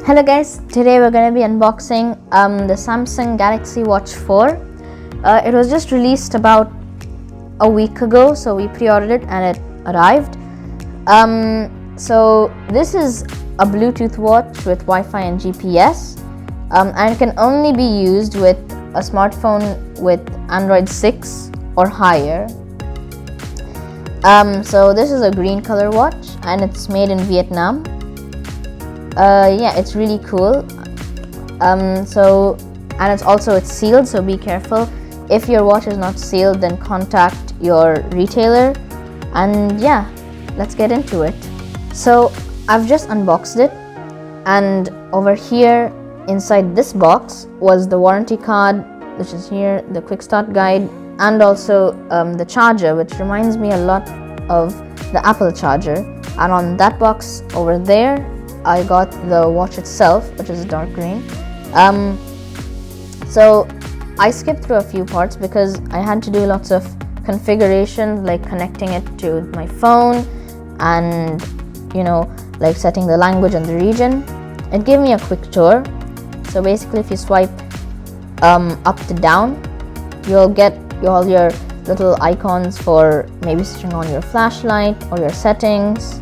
Hello guys, today we're going to be unboxing the Samsung Galaxy Watch 4. It was just released about a week ago, so we pre-ordered it and it arrived. So this is a Bluetooth watch with Wi-Fi and GPS, and it can only be used with a smartphone with Android 6 or higher. So this is a green color watch and it's made in Vietnam. Yeah, it's really cool. And it's sealed, so be careful. If your watch is not sealed, then contact your retailer. And yeah, let's get into it. So I've just unboxed it, and over here inside this box was the warranty card, which is here, the quick start guide, and also the charger, which reminds me a lot of the Apple charger. And on that box over there I got the watch itself, which is dark green. So I skipped through a few parts because I had to do lots of configurations, like connecting it to my phone and like setting the language and the region. It gave me a quick tour. So basically, if you swipe up to down, you'll get all your little icons for maybe switching on your flashlight or your settings.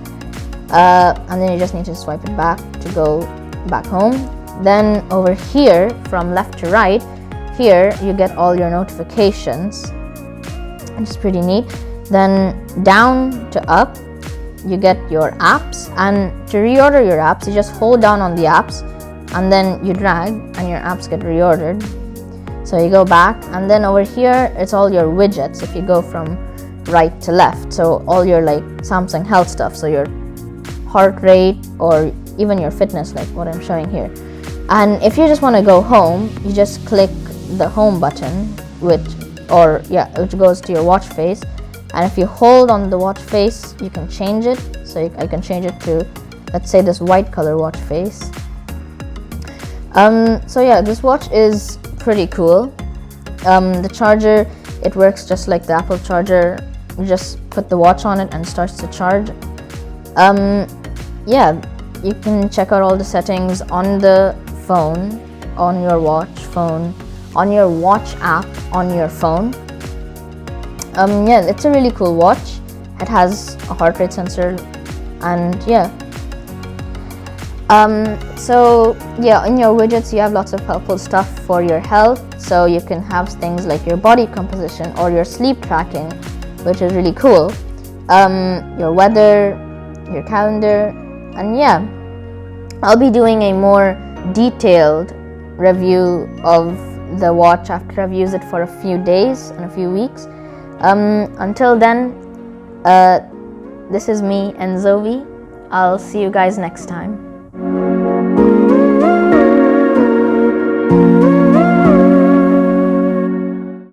And then you just need to swipe it back to go back home. Then over here, from left to right, here you get all your notifications, which is pretty neat. Then down to up, you get your apps, and to reorder your apps, you just hold down on the apps and then you drag and your apps get reordered. So you go back, and then over here it's all your widgets if you go from right to left. So all your like Samsung Health stuff, so your heart rate or even your fitness, like what I'm showing here. And if you just want to go home, you just click the home button, which goes to your watch face. And if you hold on the watch face, you can change it. So I can change it to, let's say, this white color watch face. So yeah, this watch is pretty cool. The charger, it works just like the Apple charger. You just put the watch on it and it starts to charge. Yeah, you can check out all the settings on the phone, on your watch phone, on your watch app on your phone. Yeah, it's a really cool watch. It has a heart rate sensor, and yeah. So yeah, in your widgets you have lots of helpful stuff for your health. So you can have things like your body composition or your sleep tracking, which is really cool. Your weather, your calendar, and yeah, I'll be doing a more detailed review of the watch after I've used it for a few days and a few weeks. Until then, this is me and Zoe. I'll see you guys next time.